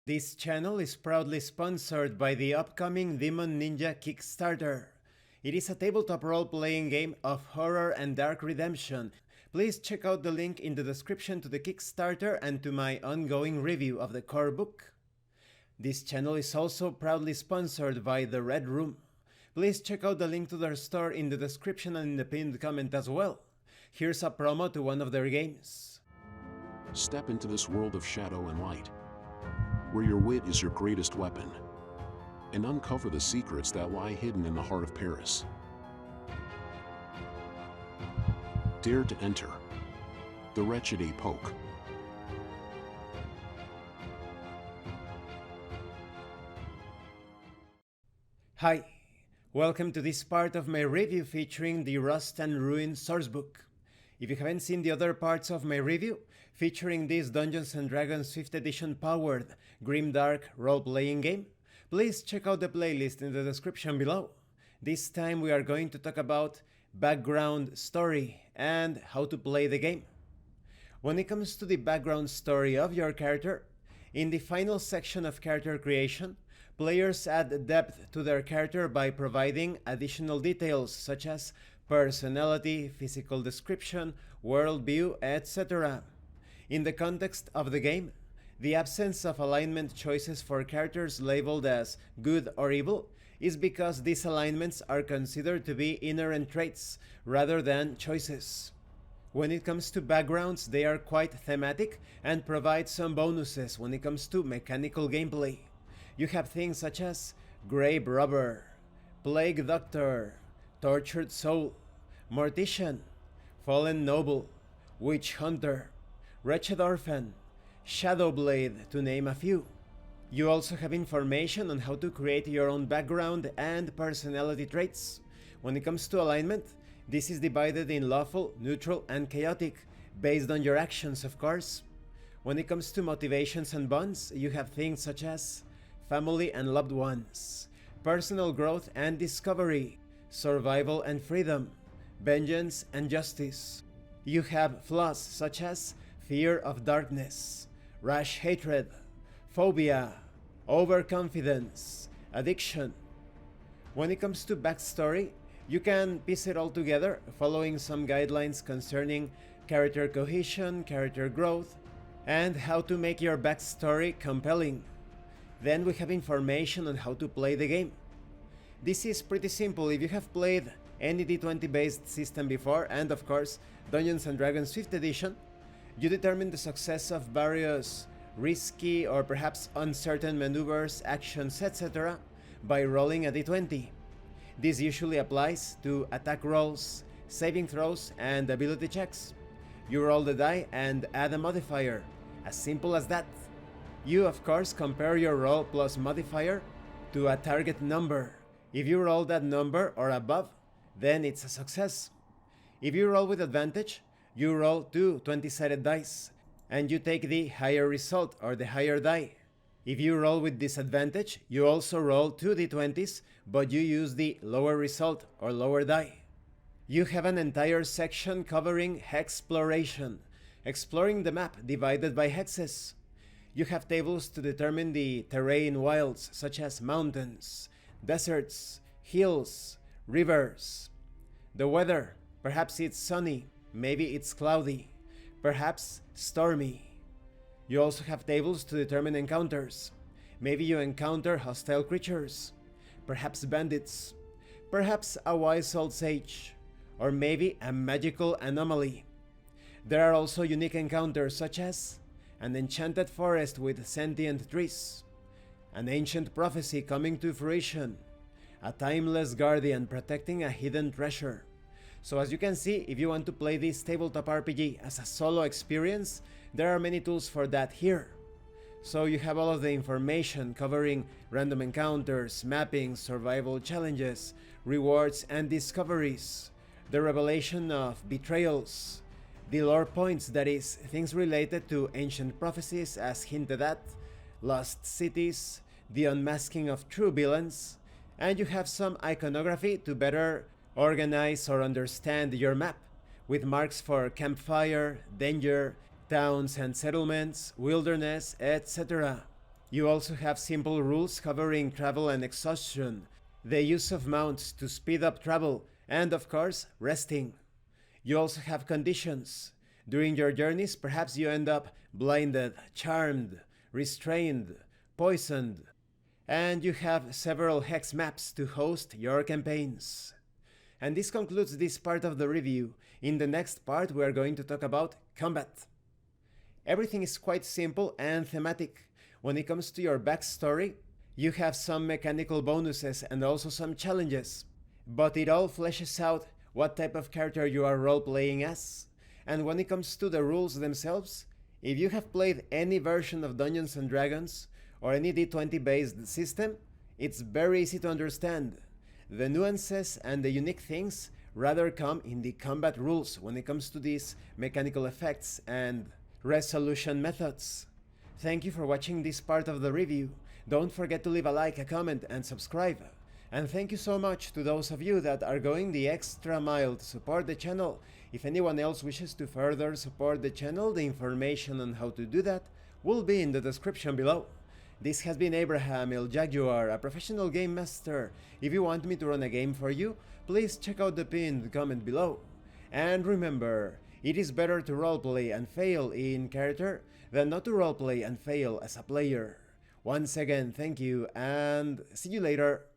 This channel is proudly sponsored by the upcoming Demon Ninja Kickstarter. It is a tabletop role-playing game of horror and dark redemption. Please check out the link in the description to the Kickstarter and to my ongoing review of the core book. This channel is also proudly sponsored by The Red Room. Please check out the link to their store in the description and in the pinned comment as well. Here's a promo to one of their games. Step into this world of shadow and light, where your wit is your greatest weapon, and uncover the secrets that lie hidden in the heart of Paris. Dare to enter the Wretched Epoch. Hi, welcome to this part of my review featuring the Rust and Ruin sourcebook. If you haven't seen the other parts of my review, featuring this Dungeons & Dragons 5th edition powered grimdark role-playing game, please check out the playlist in the description below. This time we are going to talk about background story and how to play the game. When it comes to the background story of your character, in the final section of character creation, players add depth to their character by providing additional details such as personality, physical description, worldview, etc. In the context of the game, the absence of alignment choices for characters labeled as good or evil is because these alignments are considered to be inherent traits rather than choices. When it comes to backgrounds, they are quite thematic and provide some bonuses when it comes to mechanical gameplay. You have things such as Grave Robber, Plague Doctor, Tortured Soul, Mortician, Fallen Noble, Witch Hunter, Wretched Orphan, Shadowblade, to name a few. You also have information on how to create your own background and personality traits. When it comes to alignment, this is divided in lawful, neutral, and chaotic, based on your actions, of course. When it comes to motivations and bonds, you have things such as family and loved ones, personal growth and discovery, survival and freedom, vengeance and justice. You have flaws such as fear of darkness, rash hatred, phobia, overconfidence, addiction. When it comes to backstory, you can piece it all together following some guidelines concerning character cohesion, character growth, and how to make your backstory compelling. Then we have information on how to play the game. This is pretty simple if you have played any D20 based system before, and of course Dungeons & Dragons 5th edition. You determine the success of various risky or perhaps uncertain maneuvers, actions, etc. by rolling a d20. This usually applies to attack rolls, saving throws, and ability checks. You roll the die and add a modifier, as simple as that. You of course compare your roll plus modifier to a target number. If you roll that number or above, then it's a success. If you roll with advantage, you roll two 20-sided dice, and you take the higher result or the higher die. If you roll with disadvantage, you also roll two d20s, but you use the lower result or lower die. You have an entire section covering hexploration, exploring the map divided by hexes. You have tables to determine the terrain wilds such as mountains, deserts, hills, rivers. The weather, perhaps it's sunny, maybe it's cloudy, perhaps stormy. You also have tables to determine encounters. Maybe you encounter hostile creatures, perhaps bandits, perhaps a wise old sage, or maybe a magical anomaly. There are also unique encounters such as an enchanted forest with sentient trees, an ancient prophecy coming to fruition, a timeless guardian protecting a hidden treasure. So as you can see, if you want to play this tabletop RPG as a solo experience, there are many tools for that here. So you have all of the information covering random encounters, mapping, survival challenges, rewards and discoveries, the revelation of betrayals, the lore points, that is, things related to ancient prophecies as hinted at, lost cities, the unmasking of true villains, and you have some iconography to better organize or understand your map, with marks for campfire, danger, towns and settlements, wilderness, etc. You also have simple rules covering travel and exhaustion, the use of mounts to speed up travel, and of course, resting. You also have conditions. During your journeys, perhaps you end up blinded, charmed, restrained, poisoned, and you have several hex maps to host your campaigns. And this concludes this part of the review. In the next part, we are going to talk about combat. Everything is quite simple and thematic. When it comes to your backstory, you have some mechanical bonuses and also some challenges, but it all fleshes out what type of character you are role-playing as. And when it comes to the rules themselves, if you have played any version of Dungeons & Dragons or any D20 based system, it's very easy to understand. The nuances and the unique things rather come in the combat rules when it comes to these mechanical effects and resolution methods. Thank you for watching this part of the review. Don't forget to leave a like, a comment, and subscribe. And thank you so much to those of you that are going the extra mile to support the channel. If anyone else wishes to further support the channel, the information on how to do that will be in the description below. This has been Abraham El Jaguar, a professional game master. If you want me to run a game for you, please check out the pinned comment below. And remember, it is better to roleplay and fail in character than not to roleplay and fail as a player. Once again, thank you and see you later.